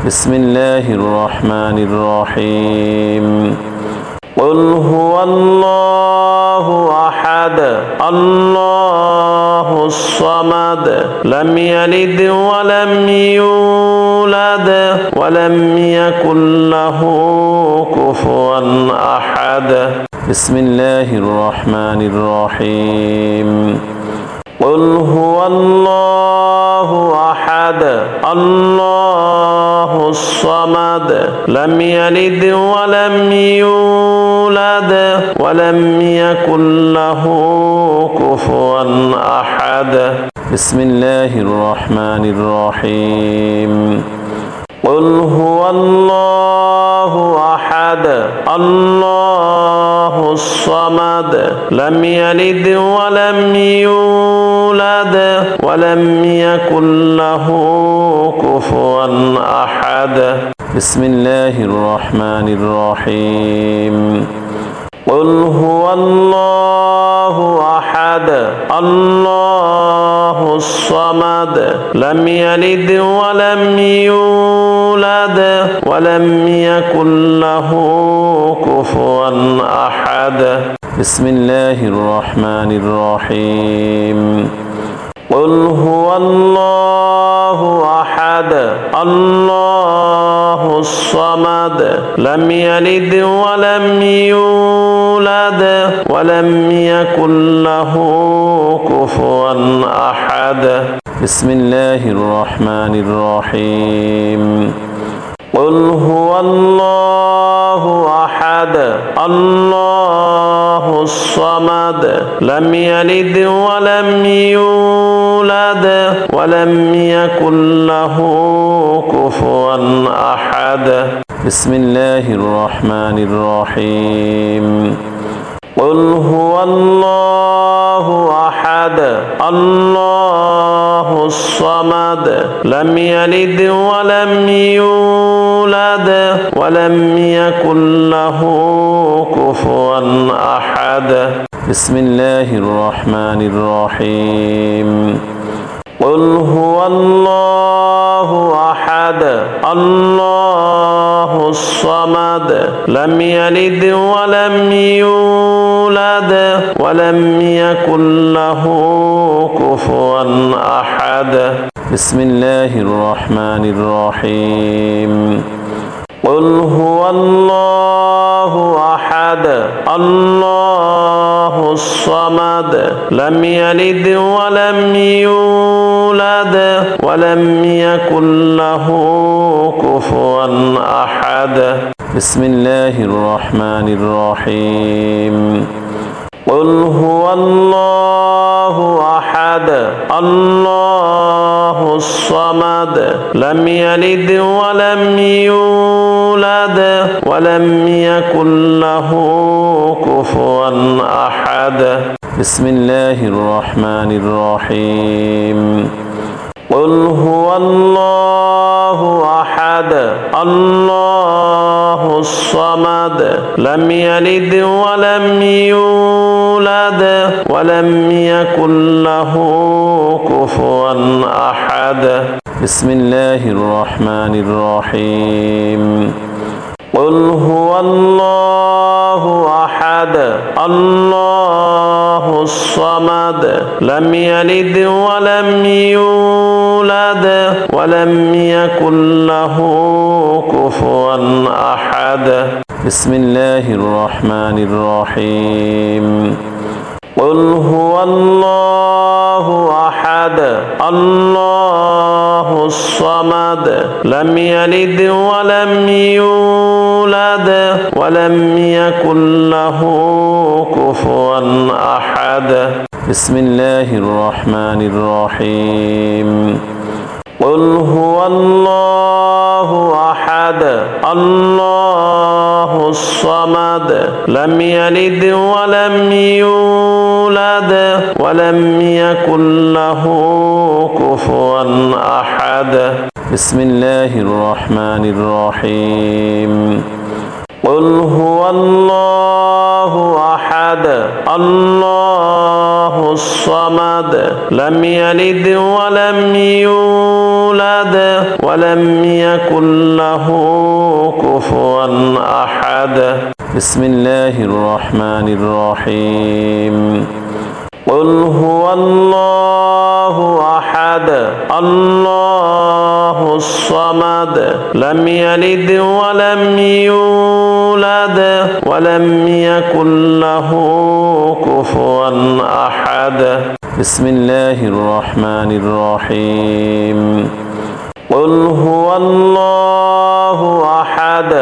بسم الله الرحمن الرحيم قل هو الله أحد الله الصمد لم يلد ولم يولد ولم يكن له كفوا أحد بسم الله الرحمن الرحيم قل هو الله أحد الله الصمد لم يلد ولم يولد ولم يكن له كفوا أحد بسم الله الرحمن الرحيم قل هو الله أحد الله الصمد لم يلد ولم يولد ولم يكن له كفوا أحد بسم الله الرحمن الرحيم قل هو الله أحد الله الصمد لم يلد ولم يولد ولم يكن له كفوا أحد بسم الله الرحمن الرحيم قل هو الله أحد الله الصمد لم يلد ولم يولد ولم يكن له كفوا أحد بسم الله الرحمن الرحيم قل هو الله أحد الله الصمد لم يلد ولم يولد ولم يكن له كفوا أحد بسم الله الرحمن الرحيم قل هو الله أحد الله الصمد لم يلد ولم يولد ولم يكن له كفوا أحد بسم الله الرحمن الرحيم قل هو الله أحد الله الصمد لم يلد ولم يولد ولم يكن له كفوا أحد بسم الله الرحمن الرحيم قل هو الله أحد الله الصمد لم يلد ولم يولد ولم يكن له كفوا أحد بسم الله الرحمن الرحيم قل هو الله أحد الله الصمد لم يلد ولم يولد ولم يكن له كفوا أحد بسم الله الرحمن الرحيم قل هو الله أحد الله الصمد لم يلد ولم يولد ولم يكن له كفوا أحد بسم الله الرحمن الرحيم قل هو الله أحد الله الصمد لم يلد ولم يولد ولم يكن له كفوا أحد بسم الله الرحمن الرحيم قل هو الله أحد الله الصمد لم يلد ولم يولد ولم يكن له كفوا أحد بسم الله الرحمن الرحيم قل هو الله أحد الله الصمد لم يلد ولم يولد ولم يكن له كفوا أحد بسم الله الرحمن الرحيم قل هو الله أحد أحد الله الصمد لم يلد ولم يولد ولم يكن له كفوا أحد بسم الله الرحمن الرحيم قل هو الله أحد الله الصمد لم يلد ولم يولد ولم يكن له كفوا أحد بسم الله الرحمن الرحيم قل هو الله أحد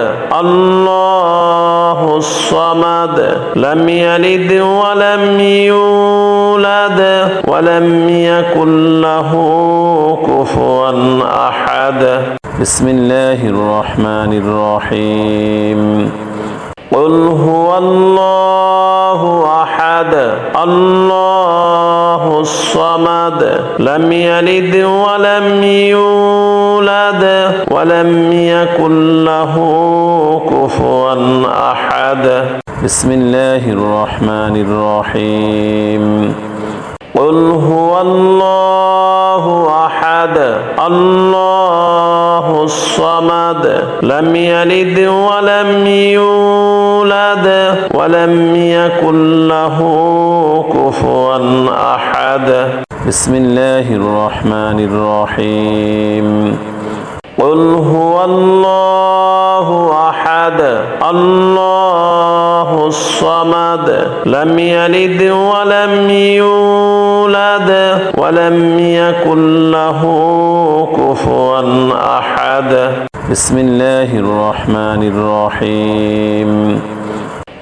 الله الصمد لم يلد ولم يولد ولم يكن له كفوا أحد بسم الله الرحمن الرحيم قل هو الله أحد الله الصمد لم يلد ولم يولد ولم يكن له كفوا أحد بسم الله الرحمن الرحيم قل هو الله أحد الله الصمد لم يلد ولم يولد ولم يكن له كفوا أحد بسم الله الرحمن الرحيم قل هو الله أحد الله الصمد لم يلد ولم يولد ولم يكن له كفوا أحد بسم الله الرحمن الرحيم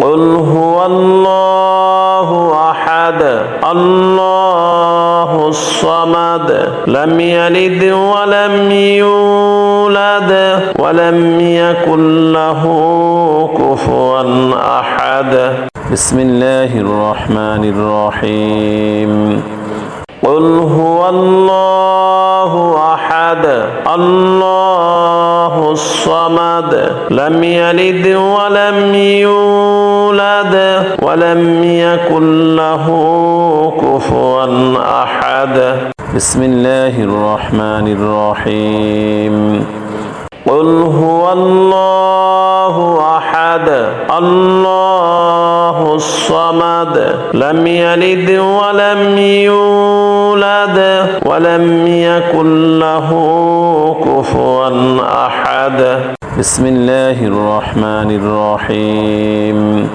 قل هو الله أحد الله الصمد لم يلد ولم يولد ولم يكن له كفوا أحد بسم الله الرحمن الرحيم قل هو الله أحد الله الصمد لم يلد ولم يولد ولم يكن له كفوا أحد بسم الله الرحمن الرحيم قل هو الله أحد الله الصمد لم يلد ولم يولد ولم يكن له كفوا أحد بسم الله الرحمن الرحيم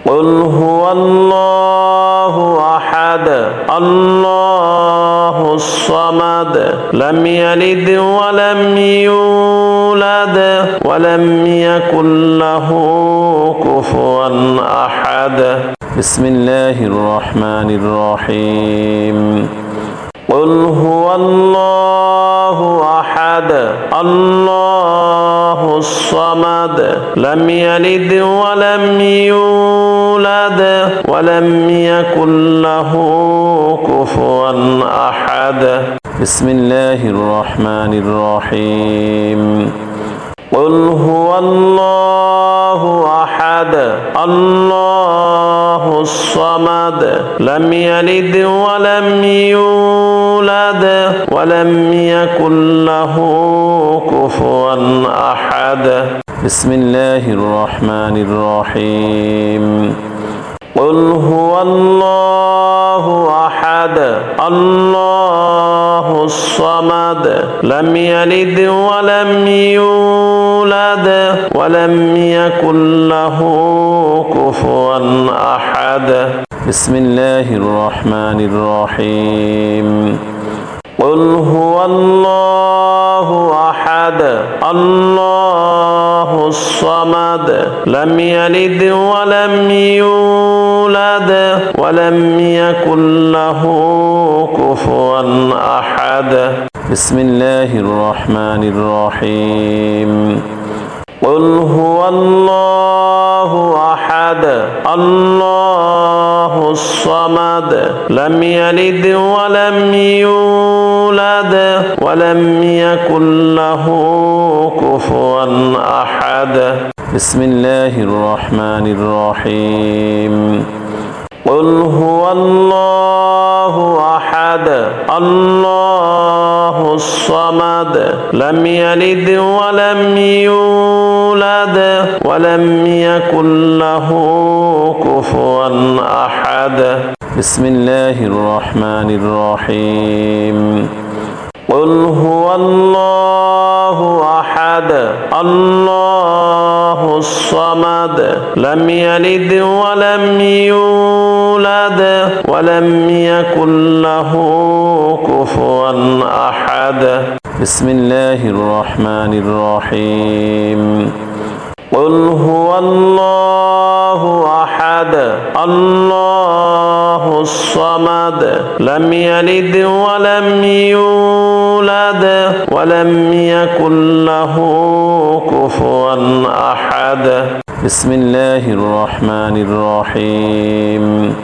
قل هو الله أحد الله الصمد لم يلد ولم يولد ولم يكن له كفوا أحد بسم الله الرحمن الرحيم قل هو الله أحد الله الصمد لم يلد ولم يولد ولم يكن له كفوا أحد بسم الله الرحمن الرحيم قل هو الله أحد الله الصمد لم يلد ولم يولد ولم يكن له كفوا أحد بسم الله الرحمن الرحيم قل هو الله أحد الله الصمد لم يلد ولم يولد ولم يكن له كفوا أحد بسم الله الرحمن الرحيم قل هو الله أحد الله الصمد لم يلد ولم يولد ولم يكن له كفوا أحد بسم الله الرحمن الرحيم قل هو الله أحد الله الصمد لم يلد ولم يولد ولم يكن له كفوا أحد بسم الله الرحمن الرحيم قل هو الله أحد الله الصمد لم يلد ولم يولد ولم يكن له كفوا أحد بسم الله الرحمن الرحيم قل هو الله أحد الله الصمد لم يلد ولم يولد ولم يكن له كفوا أحد بسم الله الرحمن الرحيم قل هو الله أحد الله الصمد لم يلد ولم يولد ولم يكن له كفوا أحد بسم الله الرحمن الرحيم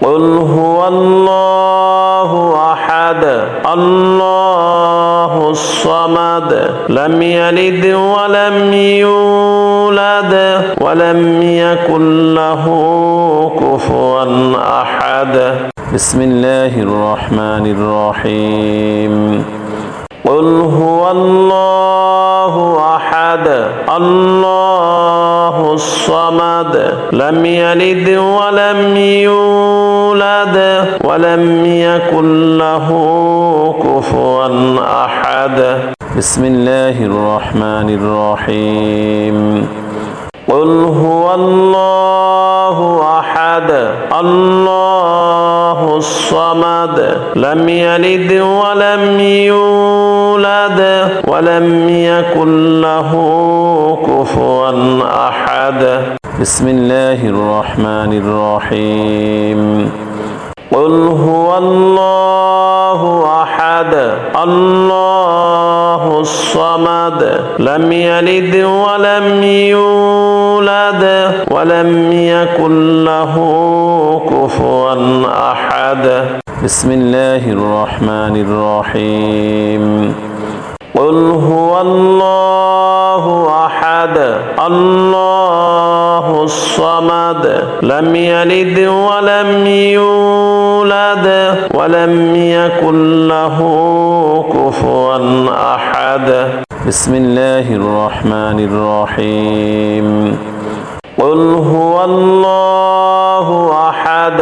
قل هو الله أحد الله الصمد لم يلد ولم يولد ولم يكن له كفوا أحد بسم الله الرحمن الرحيم قل هو الله أحد الله الصمد لم يلد ولم يولد ولم يكن له كفوا أحد بسم الله الرحمن الرحيم قل هو الله أحد الله الصمد لم يلد ولم يولد ولم يكن له كفوا أحد بسم الله الرحمن الرحيم قل هو الله أحد الله الصمد لم يلد ولم يولد ولم يكن له كفوا أحد بسم الله الرحمن الرحيم قل هو الله أحد الله الصمد لم يلد ولم يولد ولم يكن له كفوا أحد بسم الله الرحمن الرحيم قل هو الله أحد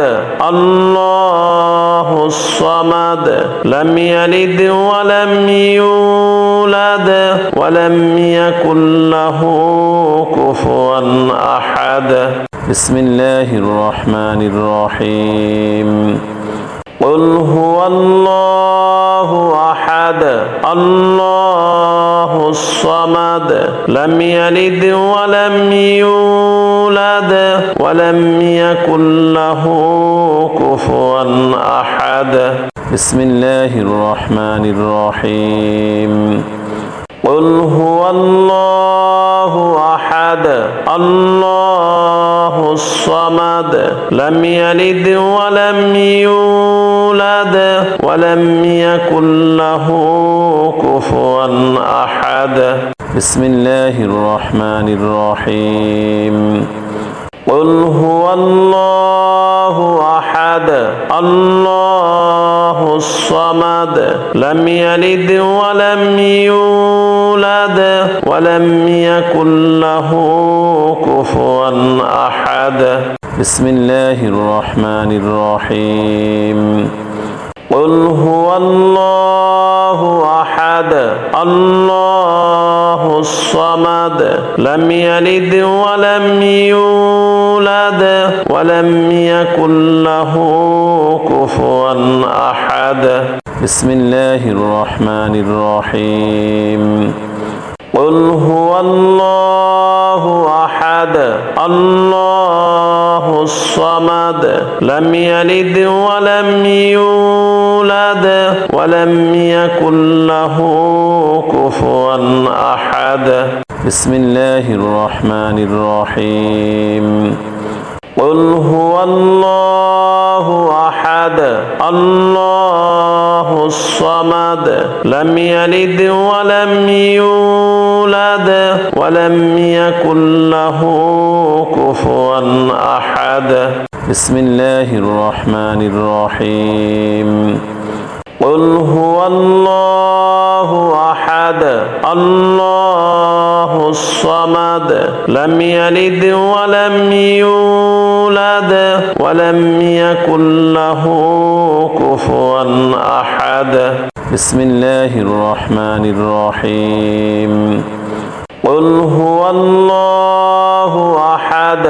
الله الصمد لم يلد ولم يولد ولم يكن له كفوا أحد بسم الله الرحمن الرحيم قل هو الله أحد الله الصمد لم يلد ولم يولد ولم يكن له كفوا أحد بسم الله الرحمن الرحيم قل هو الله أحد الله الصمد لم يلد ولم يولد ولم يكن له كفوا أحد بسم الله الرحمن الرحيم قل هو الله أحد الله الصمد لم يلد ولم يولد ولم يكن له كفوا أحد بسم الله الرحمن الرحيم قل هو الله أحد الله الصمد لم يلد ولم يولد ولم يكن له كفوا أحد بسم الله الرحمن الرحيم قل هو الله أحد الله الصمد لم يلد ولم يولد ولم يكن له كفوا أحد بسم الله الرحمن الرحيم قل هو الله أحد الله الصمد لم يلد ولم يولد ولم يكن له كفوا أحد بسم الله الرحمن الرحيم قل هو الله أحد الله الصمد لم يلد ولم يولد ولم يكن له كفوا أحد بسم الله الرحمن الرحيم قل هو الله أحد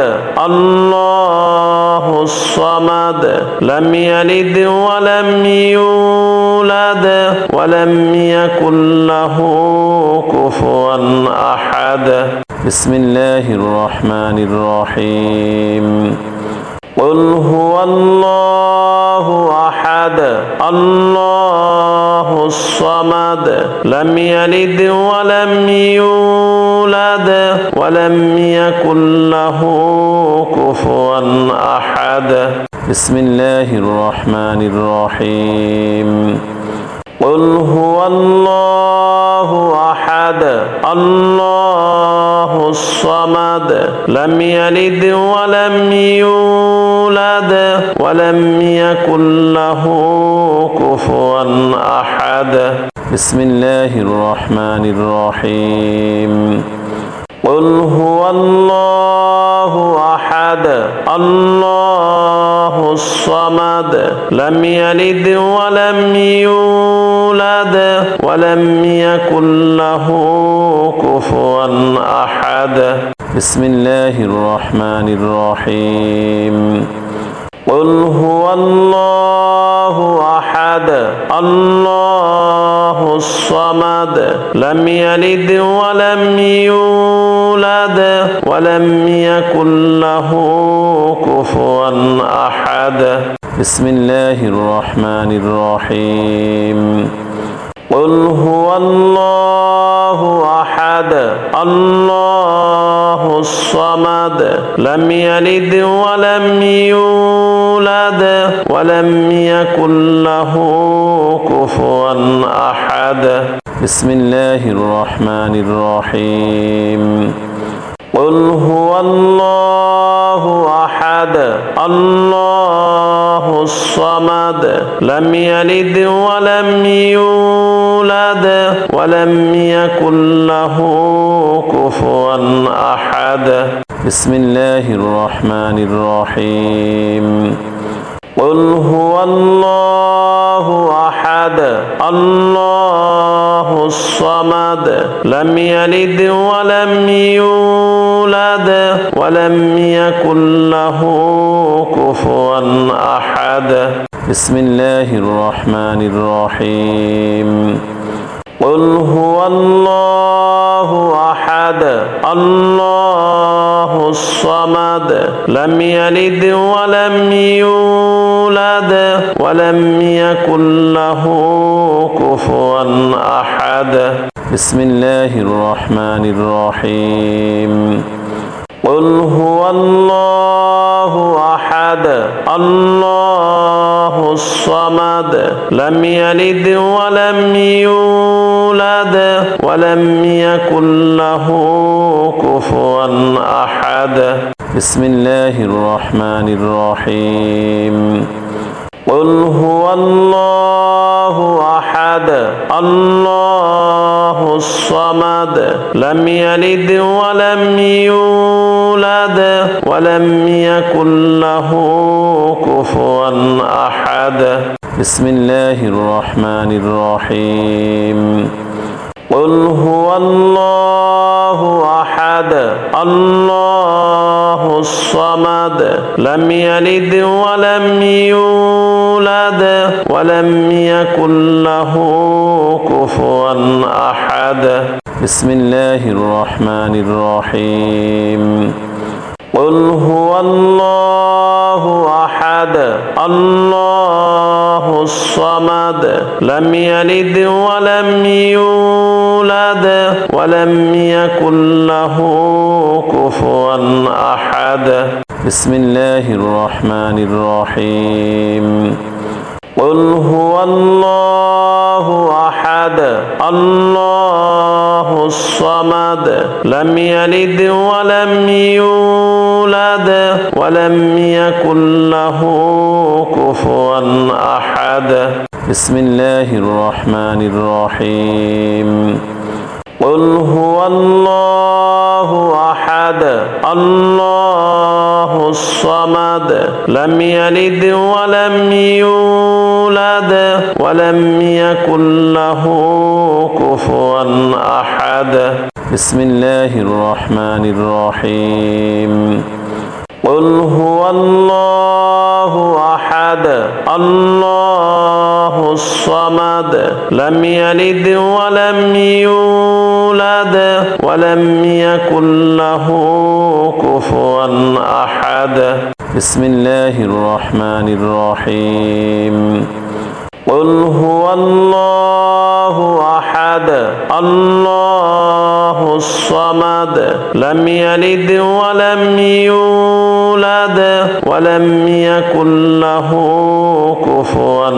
الله الصمد لم يلد ولم يولد ولم يكن له كفوا أحد بسم الله الرحمن الرحيم قل هو الله أحد الله الصمد لم يلد ولم يولد ولم يكن له كفوا أحد بسم الله الرحمن الرحيم قل هو الله أحد الله الصمد لم يلد ولم يولد ولم يكن له كفوا أحد بسم الله الرحمن الرحيم قل هو الله أحد الله الصمد لم يلد ولم يولد ولم يكن له كفوا أحد بسم الله الرحمن الرحيم قل هو الله أحد الله الصمد لم يلد ولم يولد ولم يكن له كفوا أحد بسم الله الرحمن الرحيم قل هو الله أحد الله الصمد لم يلد ولم يولد ولم يكن له كفوا أحد بسم الله الرحمن الرحيم قل هو الله أحد الله الصمد لم يلد ولم يولد ولم يكن له كفوا أحد بسم الله الرحمن الرحيم قل هو الله أحد الله الصمد لم يلد ولم يولد ولم يكن له كفوا أحد بسم الله الرحمن الرحيم قل هو الله أحد الله الصمد لم يلد ولم يولد ولم يكن له كفوا أحد بسم الله الرحمن الرحيم قل هو الله أحد الله الصمد لم يلد ولم يولد ولم يكن له كفوا أحد بسم الله الرحمن الرحيم قل هو الله أحد الله الصمد لم يلد ولم يولد ولم يكن له كفوا أحد بسم الله الرحمن الرحيم قل هو الله أحد الله الصمد لم يلد ولم يولد ولم يكن له كفوا أحد بسم الله الرحمن الرحيم قل هو الله أحد الله الصمد لم يلد ولم يولد ولم يكن له كفوا أحد بسم الله الرحمن الرحيم قل هو الله أحد أحد الله الصمد لم يلد ولم يولد ولم يكن له كفوا أحد بسم الله الرحمن الرحيم قل هو الله أحد الله الصمد لم يلد ولم يولد ولم يكن له كفوا أحد بسم الله الرحمن الرحيم قل هو الله أحد الله الصمد لم يلد ولم يولد ولم يكن له كفوا أحد بسم الله الرحمن الرحيم قل هو الله أحد الله الصمد لم يلد ولم يولد ولم يكن له كفوا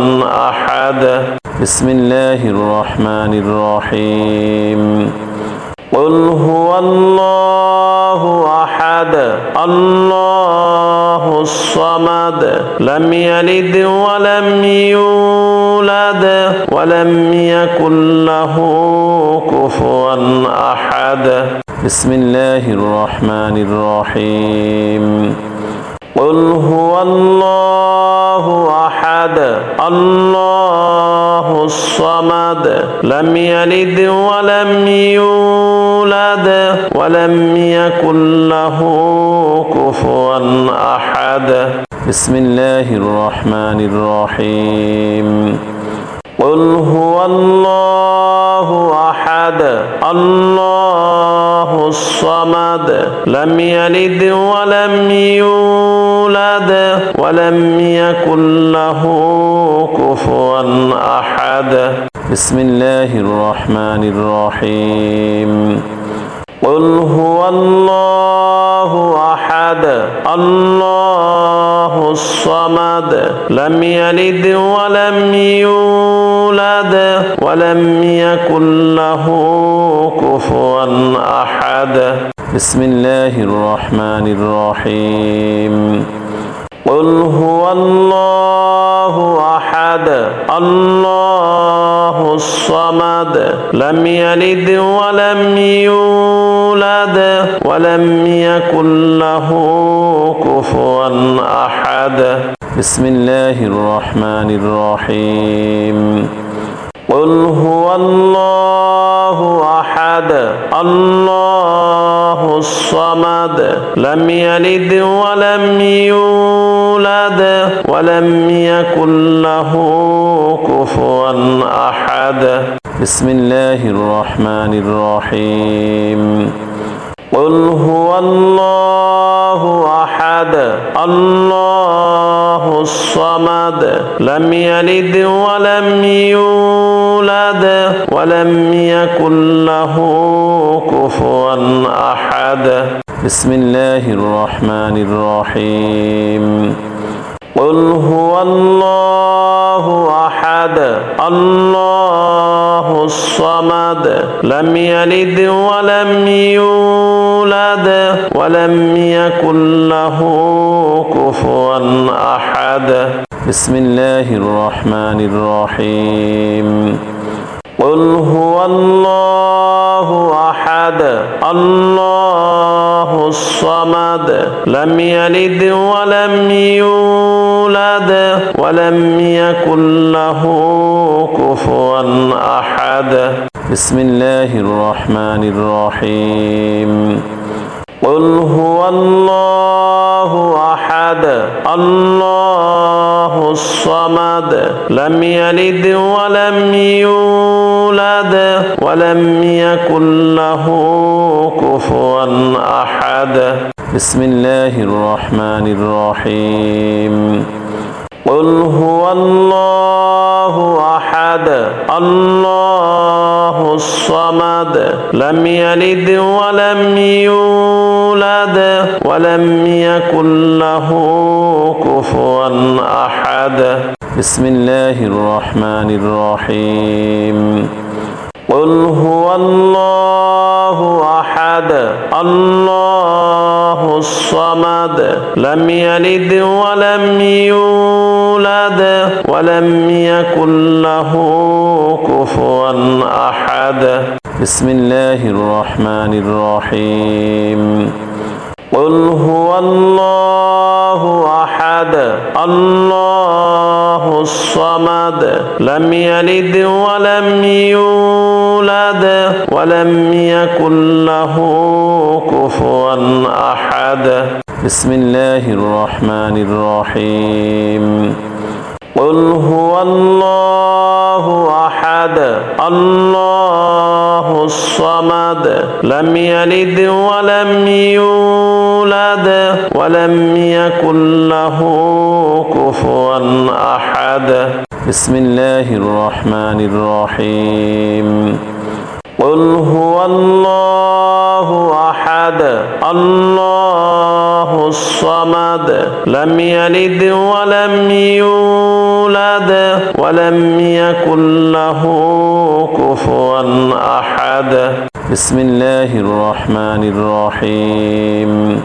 أحد بسم الله الرحمن الرحيم قل هو الله أحد الله الصمد لم يلد ولم يولد ولم يكن له كفوا أحد بسم الله الرحمن الرحيم قل هو الله أحد الله الصمد لم يلد ولم يولد ولم يكن له كفوا أحد بسم الله الرحمن الرحيم قل هو الله أحد الله الصمد لم يلد ولم يولد ولم يكن له كفوا أحد بسم الله الرحمن الرحيم قل هو الله أحد الله الصمد لم يلد ولم يولد ولم يكن له كفوا أحد بسم الله الرحمن الرحيم قل هو الله أحد الله الصمد لم يلد ولم يولد ولم يكن له كفوا أحد بسم الله الرحمن الرحيم قل هو الله أحد الله الصمد لم يلد ولم يولد ولم يكن له كفوا أحد بسم الله الرحمن الرحيم قل هو الله أحد الله الصمد لم يلد ولم يولد ولم يكن له كفوا أحد بسم الله الرحمن الرحيم قل هو الله أحد الله الصمد لم يلد ولم يولد ولم يكن له كفوا أحد بسم الله الرحمن الرحيم قل هو الله أحد الله الصمد لم يلد ولم يولد ولم يكن له كفوا أحد بسم الله الرحمن الرحيم قل هو الله أحد الله الصمد لم يلد ولم يولد ولم يكن له كفوا أحد بسم الله الرحمن الرحيم قل هو الله أحد الله الصمد لم يلد ولم يولد ولم يكن له كفوا أحد بسم الله الرحمن الرحيم قل هو الله أحد الله الصمد لم يلد ولم يولد ولم يكن له كفوا أحد بسم الله الرحمن الرحيم قل هو الله أحد الله الصمد لم يلد ولم يولد ولم يكن له كفوا أحد بسم الله الرحمن الرحيم قل هو الله أحد الله الصمد لم يلد ولم يولد ولم يكن له كفوا أحد بسم الله الرحمن الرحيم قل هو الله أحد الله الصمد لم يلد ولم يولد ولم يكن له كفوا أحد بسم الله الرحمن الرحيم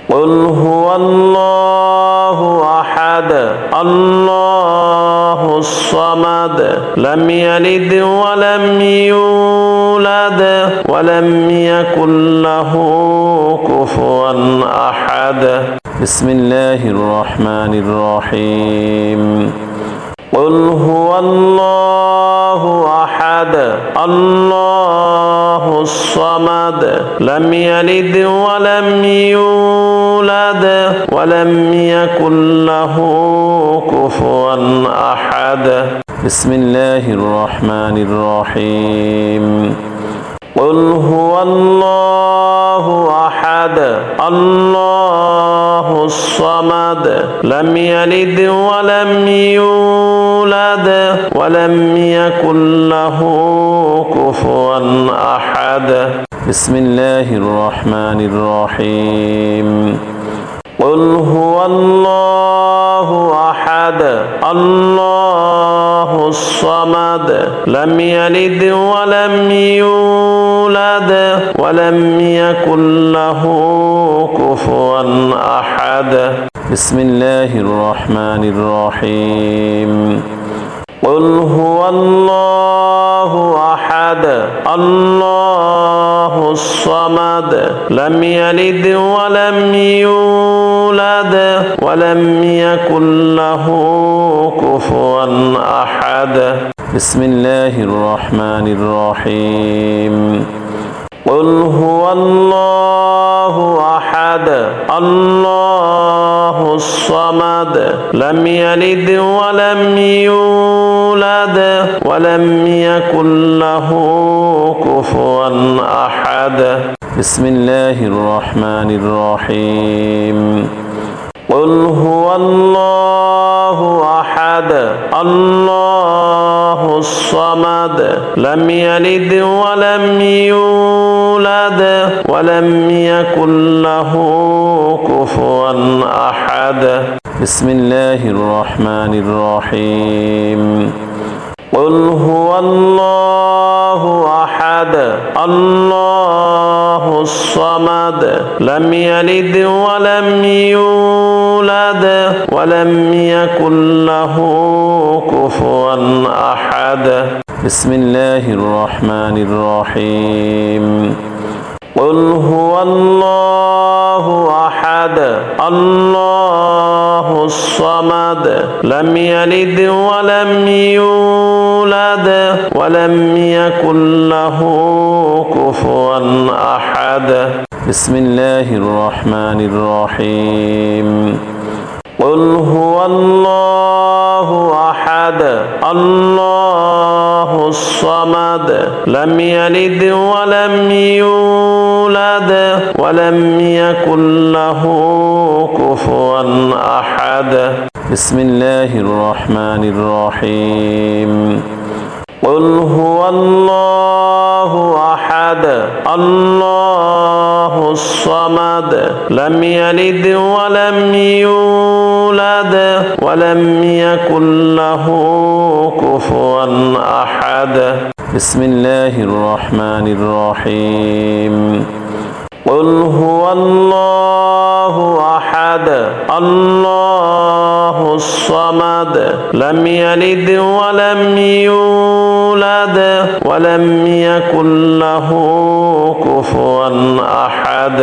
قل هو الله أحد الله الصمد لم يلد ولم يولد ولم يكن له كفوا أحد بسم الله الرحمن الرحيم قل هو الله أحد الله الصمد لم يلد ولم يولد ولم يكن له كفوا أحد بسم الله الرحمن الرحيم قل هو الله أحد الله الصمد لم يلد ولم يولد ولم يكن له كفوا أحد بسم الله الرحمن الرحيم قل هو الله أحد الله الصمد لم يلد ولم يولد ولم يكن له كفوا أحد بسم الله الرحمن الرحيم قل هو الله أحد الله الصمد لم يلد ولم يولد ولم يكن له كفوا أحد بسم الله الرحمن الرحيم قل هو الله أحد الله الصمد لم يلد ولم يولد ولم يكن له كفوا أحد بسم الله الرحمن الرحيم قل هو الله أحد الله الصمد لم يلد ولم يولد ولم يكن له كفوا أحد بسم الله الرحمن الرحيم قل هو الله أحد الله الصمد لم يلد ولم يولد ولم يكن له كفوا أحد بسم الله الرحمن الرحيم قل هو الله أحد الله الصمد لم يلد ولم يولد ولم يكن له كفوا أحد بسم الله الرحمن الرحيم قل هو الله أحد الله الصمد لم يلد ولم يولد ولم يكن له كفوا أحد بسم الله الرحمن الرحيم قل هو الله أحد الله الصمد لم يلد ولم يولد ولم يكن له كفوا أحد بسم الله الرحمن الرحيم قل هو الله أحد الله الصمد لم يلد ولم يولد ولم يكن له كفوا أحد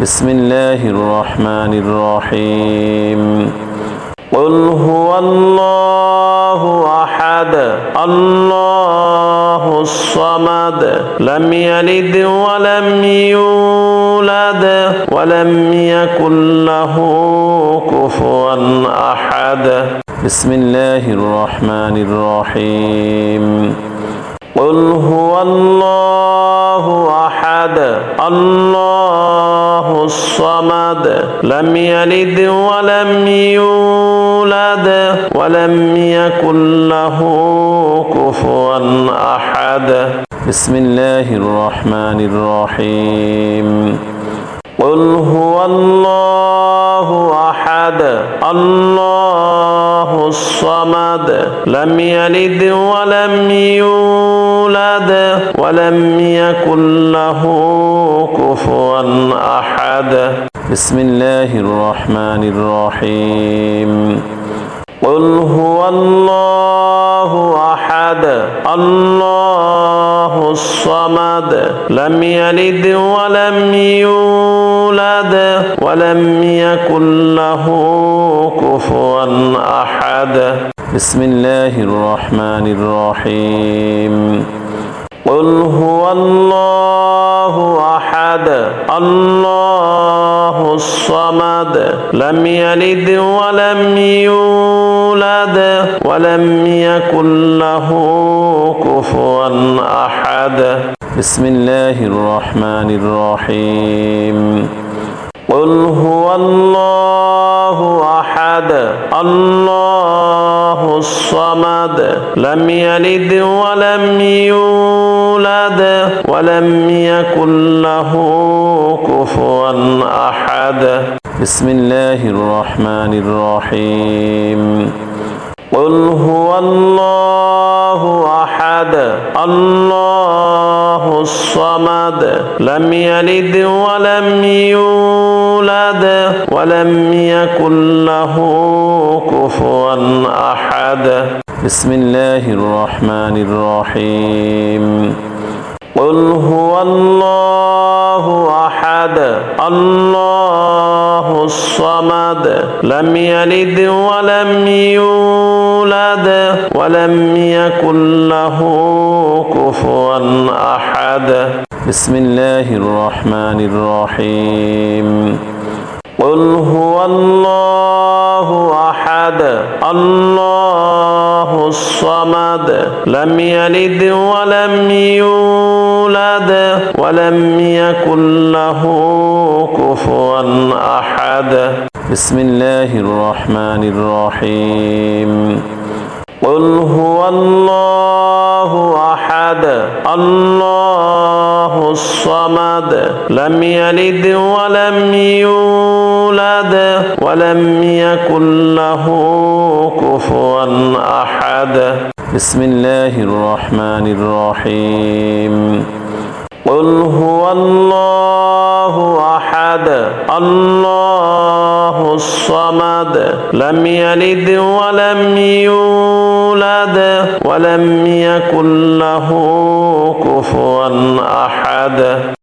بسم الله الرحمن الرحيم قل هو الله أحد الله الصمد لم يلد ولم يولد ولم يكن له كفوا أحد بسم الله الرحمن الرحيم قل هو الله أحد الله الصمد لم يلد ولم يولد ولم يكن له كفوا أحد بسم الله الرحمن الرحيم قل هو الله أحد الله الصمد لم يلد ولم يولد ولم يكن له كفوا أحد بسم الله الرحمن الرحيم قل هو الله أحد الله الصمد لم يلد ولم يولد ولم يكن له كفوا أحد بسم الله الرحمن الرحيم قل هو الله أحد الله الصمد لم يلد ولم يولد ولم يكن له كفوا أحد بسم الله الرحمن الرحيم قل هو الله أحد الله الصمد لم يلد ولم يولد ولم يكن له كفوا أحد بسم الله الرحمن الرحيم قل هو الله أحد الله الصمد لم يلد ولم يولد ولم يكن له كفوا أحد بسم الله الرحمن الرحيم قل هو الله أحد الله الصمد لم يلد ولم يولد ولم يكن له كفوا أحد بسم الله الرحمن الرحيم قل هو الله أحد الله الصمد لم يلد ولم يولد ولم يكن له كفوا أحد بسم الله الرحمن الرحيم قل هو الله أحد الله الصمد لم يلد ولم يولد ولم يكن له كفوا أحد بسم الله الرحمن الرحيم قل هو الله أحد الله الصمد لم يلد ولم يولد ولم يكن له كفوا أحد